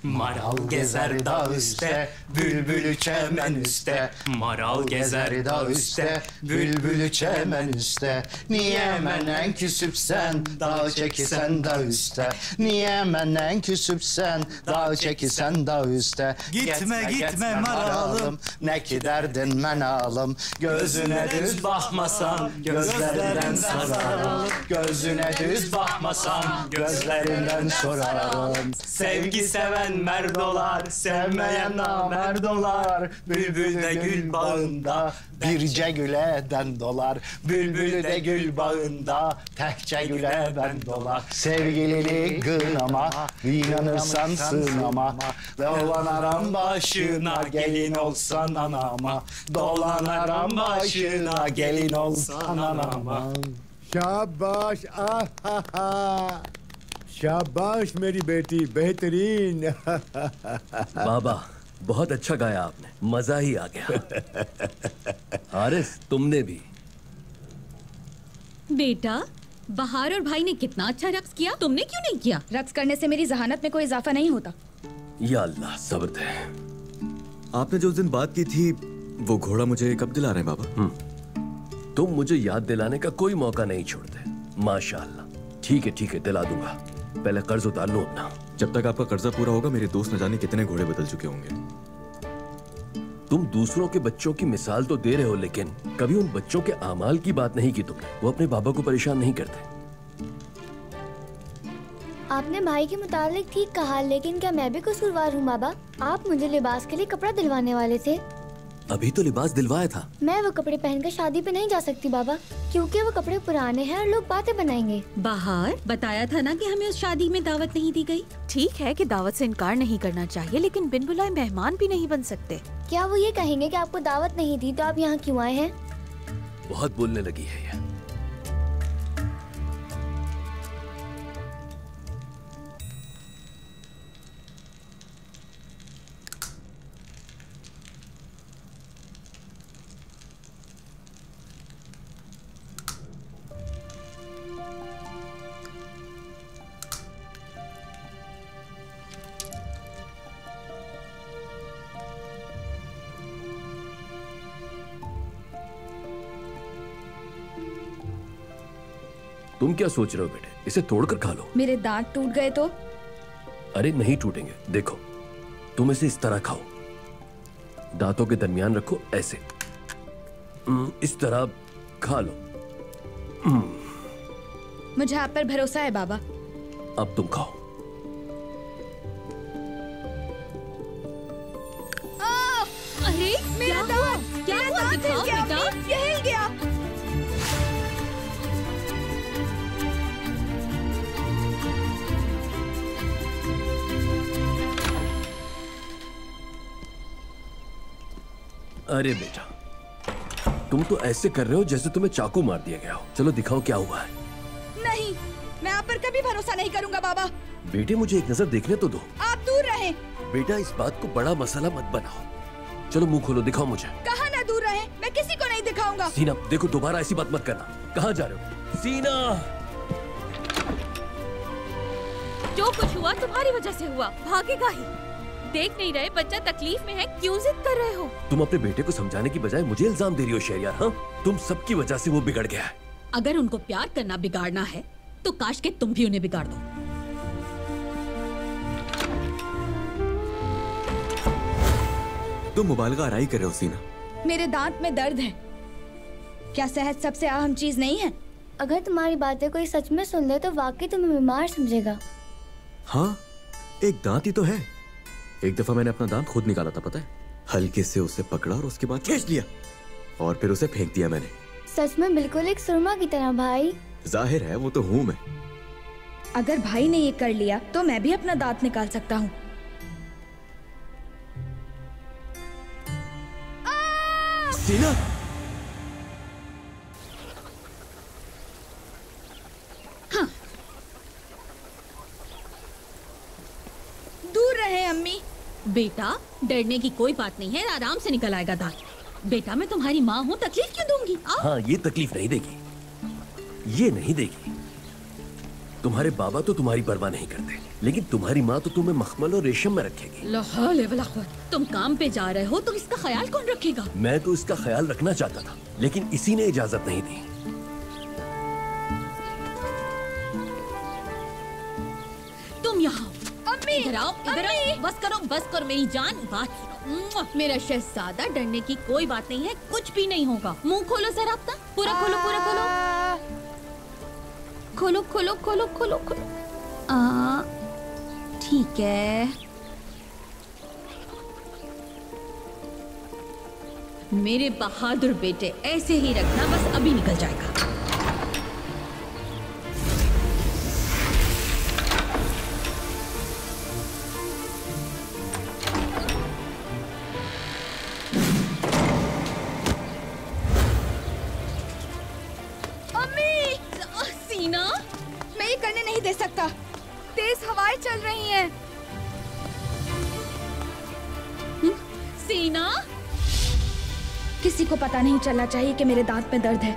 Maral gezer dağ üstte, bülbülü çemen üstte. Maral gezer dağ üstte, bülbülü çemen üstte. Niye menen küsüpsen, dağ çekisen dağ üstte. Niye menen küsüpsen, dağ çekisen dağ üstte. Gitme maralım, ne ki derdin menalım. Gözüne düz bakmasan, gözlerinden sorarım. Gözüne düz bakmasan, gözlerinden sorarım. Sevgi seven merdolar, sevmeyen namerdolar. Bülbül de gül bağında, birce güle den dolar. Bülbülü de gül bağında, tehce güle ben dolar. Sevgilini kınama, inanırsan sığınama. Dolanaram başına, gelin olsan anama. Dolanaram başına, gelin olsan anama. शाबाश शाबाश मेरी बेटी बेहतरीन बाबा बहुत अच्छा गाया आपने मजा ही आ गया हारिस तुमने भी बेटा बहार और भाई ने कितना अच्छा रक्स किया तुमने क्यों नहीं किया रक्स करने से मेरी जहानत में कोई इजाफा नहीं होता या अल्लाह सब्र दे आपने जो उस दिन बात की थी वो घोड़ा मुझे कब दिला रहे हैं बाबा तुम मुझे याद दिलाने का कोई मौका नहीं छोड़ते माशाअल्लाह ठीक है दिला दूंगा पहले कर्ज उतार लो अपना जब तक आपका कर्जा पूरा होगा मेरे दोस्त न जाने कितने घोड़े बदल चुके होंगे तुम दूसरों के बच्चों की मिसाल तो दे रहे हो लेकिन कभी उन बच्चों के आमाल की बात नहीं की तुमने वो अपने बाबा को परेशान नहीं करते आपने भाई के मुतालिक ठीक कहा लेकिन क्या मैं भी कसूरवार हूँ बाबा आप मुझे लिबास के लिए कपड़ा दिलवाने वाले थे अभी तो लिबास दिलवाया था मैं वो कपड़े पहनकर शादी पे नहीं जा सकती बाबा क्योंकि वो कपड़े पुराने हैं और लोग बातें बनाएंगे बाहर बताया था ना कि हमें उस शादी में दावत नहीं दी गई ठीक है कि दावत से इनकार नहीं करना चाहिए लेकिन बिन बुलाए मेहमान भी नहीं बन सकते क्या वो ये कहेंगे कि आपको दावत नहीं दी तो आप यहाँ क्यों आए हैं बहुत बोलने लगी है ये तुम क्या सोच रहे हो बेटे इसे तोड़कर खा लो मेरे दांत टूट गए तो अरे नहीं टूटेंगे देखो तुम इसे इस तरह खाओ दांतों के दरमियान रखो ऐसे इस तरह खा लो मुझे आप पर भरोसा है बाबा अब तुम खाओ अरे मेरा दांत क्या हुआ दिखाओ बेटा ये हिल गया अरे बेटा तुम तो ऐसे कर रहे हो जैसे तुम्हें चाकू मार दिया गया हो चलो दिखाओ क्या हुआ है नहीं मैं आप पर कभी भरोसा नहीं करूंगा बाबा बेटे मुझे एक नजर देखने तो दो आप दूर रहें बेटा इस बात को बड़ा मसला मत बनाओ चलो मुंह खोलो दिखाओ मुझे कहाँ ना दूर रहें मैं किसी को नहीं दिखाऊंगा सीना देखो दोबारा ऐसी बात मत करना कहाँ जा रहे हो सीना जो कुछ हुआ तुम्हारी वजह से हुआ भागेगा ही देख नहीं रहे बच्चा तकलीफ में है क्यों जिद कर रहे हो तुम अपने बेटे को समझाने की बजाय मुझे इल्जाम दे रही हो शहरियार हाँ तुम सबकी वजह से वो बिगड़ गया है अगर उनको प्यार करना बिगाड़ना है तो काश के तुम भी उन्हें बिगाड़ दो तुम मुबालगा आराई कर रहे हो सीना मेरे दांत में दर्द है क्या सेहत सबसे अहम चीज नहीं है अगर तुम्हारी बातें कोई सच में सुन ले तो वाकई तुम्हें बीमार समझेगा हाँ एक दांत ही तो है एक दफा मैंने अपना दांत खुद निकाला था पता है हल्के से उसे पकड़ा और उसके बाद खींच लिया और फिर उसे फेंक दिया मैंने सच में बिल्कुल एक सुरमा की तरह भाई जाहिर है वो तो हूँ मैं अगर भाई ने ये कर लिया तो मैं भी अपना दांत निकाल सकता हूँ सीना हाँ दूर रहे अम्मी बेटा डरने की कोई बात नहीं है आराम से निकल आएगा दांत बेटा मैं तुम्हारी माँ हूँ तकलीफ क्यों दूंगी हाँ ये तकलीफ नहीं देगी ये नहीं देगी तुम्हारे बाबा तो तुम्हारी परवाह नहीं करते, लेकिन तुम्हारी माँ तो तुम्हें मखमल और रेशम में रखेगी। ला हौल वला कुव्वत। तुम काम पे जा रहे हो तो इसका ख्याल कौन रखेगा? मैं तो इसका ख्याल रखना चाहता था, लेकिन इसी ने इजाजत नहीं दी। तुम यहाँ इधर आओ, इधर आओ। बस करो मेरी जान, बात सुनो। मेरा शहजादा, डरने की कोई बात नहीं है, कुछ भी नहीं होगा। मुंह खोलो जरा अपना, पूरा खोलो, पूरा खोलो, खोलो खोलो खोलो खोलो खोलो। ठीक है। मेरे बहादुर बेटे, ऐसे ही रखना, बस अभी निकल जाएगा। तेज हवाएं चल रही हैं। सीना, किसी को पता नहीं चलना चाहिए कि मेरे दांत में दर्द है।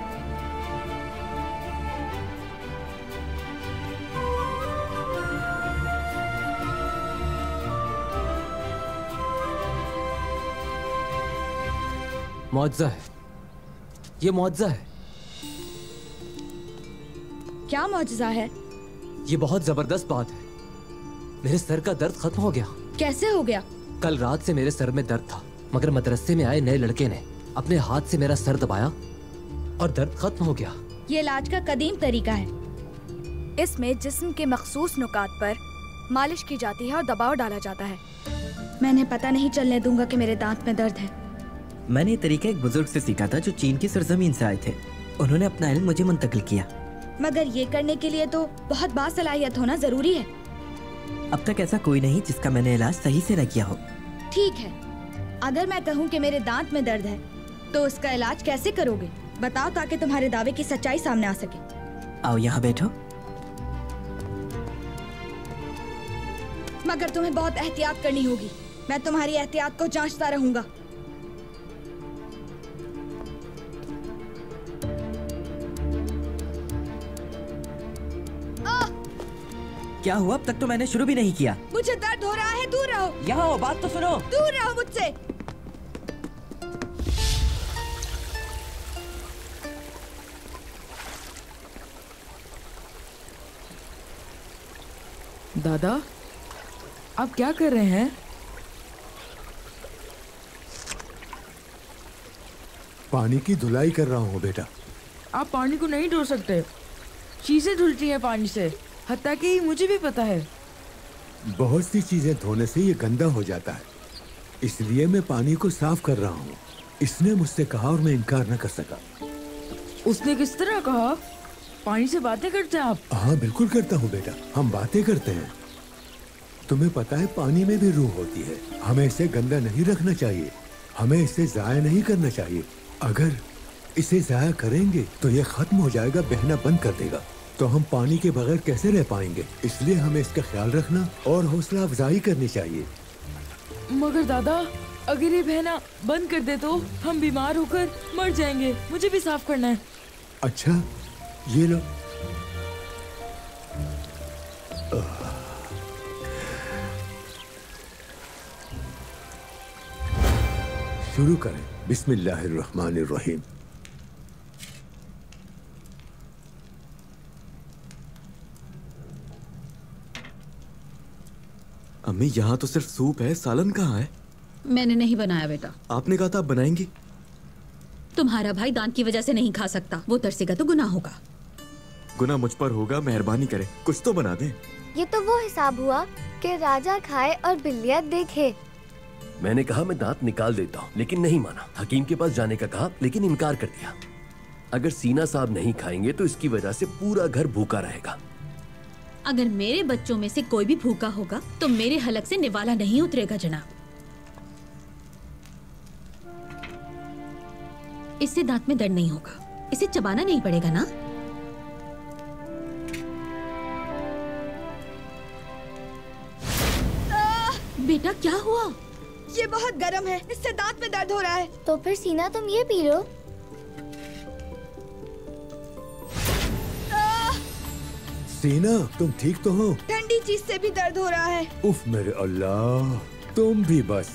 मुआवजा है, ये मुआवजा है। क्या मुआवजा है? ये बहुत जबरदस्त बात है। मेरे सर का दर्द खत्म हो गया। कैसे हो गया? कल रात से मेरे सर में दर्द था, मगर मदरसे में आए नए लड़के ने अपने हाथ से मेरा सर दबाया और दर्द खत्म हो गया। ये इलाज का कदीम तरीका है। इसमें जिस्म के मखसूस नुकात पर मालिश की जाती है और दबाव डाला जाता है। मैंने पता नहीं चलने दूंगा कि मेरे दांत में दर्द है। मैंने ये तरीका एक बुजुर्ग से सीखा था जो चीन की सरजमीन से आए थे। उन्होंने अपना इल्म मुझे मुंतकिल किया। मगर ये करने के लिए तो बहुत बासलाहियत होना जरूरी है। अब तक ऐसा कोई नहीं जिसका मैंने इलाज सही से न किया हो। ठीक है, अगर मैं कहूँ कि मेरे दांत में दर्द है तो उसका इलाज कैसे करोगे? बताओ, ताकि तुम्हारे दावे की सच्चाई सामने आ सके। आओ यहाँ बैठो। मगर तुम्हें बहुत एहतियात करनी होगी। मैं तुम्हारी एहतियात को जांचता रहूंगा। क्या हुआ? अब तक तो मैंने शुरू भी नहीं किया। मुझे दर्द हो रहा है, दूर रहो। यहाँ आओ, बात तो सुनो। दूर रहो मुझसे। दादा, आप क्या कर रहे हैं? पानी की धुलाई कर रहा हूँ बेटा। आप पानी को नहीं धो सकते। चीजें धुलती हैं पानी से, हत्ता कि मुझे भी पता है। बहुत सी चीजें धोने से ये गंदा हो जाता है, इसलिए मैं पानी को साफ कर रहा हूँ। इसने मुझसे कहा और मैं इनकार न कर सका। उसने किस तरह कहा? पानी से बातें करते हैं आप? हाँ बिल्कुल करता हूँ बेटा, हम बातें करते हैं। तुम्हें पता है पानी में भी रूह होती है। हमें इसे गंदा नहीं रखना चाहिए, हमें इसे जाया नहीं करना चाहिए। अगर इसे जाया करेंगे तो ये खत्म हो जाएगा, बहना बंद कर देगा। तो हम पानी के बगैर कैसे रह पाएंगे? इसलिए हमें इसका ख्याल रखना और हौसला अफजाई करनी चाहिए। मगर दादा, अगर ये बहना बंद कर दे तो हम बीमार होकर मर जाएंगे। मुझे भी साफ करना है। अच्छा, ये लो। शुरू करें। बिस्मिल्लाहिर्रहमानिर्रहीम। अम्मी, यहाँ तो सिर्फ सूप है, सालन कहाँ है? मैंने नहीं बनाया बेटा। आपने कहा था आप बनाएंगी। तुम्हारा भाई दांत की वजह से नहीं खा सकता, वो तरसेगा तो गुनाह होगा। गुनाह मुझ पर होगा, मेहरबानी करें, कुछ तो बना दें। ये तो वो हिसाब हुआ कि राजा खाए और बिल्लियाँ देखे। मैंने कहा मैं दांत निकाल देता हूँ, लेकिन नहीं माना। हकीम के पास जाने का कहा, लेकिन इनकार कर दिया। अगर सीना साहब नहीं खाएंगे तो इसकी वजह से पूरा घर भूखा रहेगा। अगर मेरे बच्चों में से कोई भी भूखा होगा तो मेरे हलक से निवाला नहीं उतरेगा जनाब। इससे दांत में दर्द नहीं होगा, इसे चबाना नहीं पड़ेगा ना। बेटा क्या हुआ? ये बहुत गर्म है, इससे दांत में दर्द हो रहा है। तो फिर सीना तुम ये पी लो। सीना, तुम ठीक तो हो? ठंडी चीज से भी दर्द हो रहा है। उफ मेरे अल्लाह, तुम भी बस।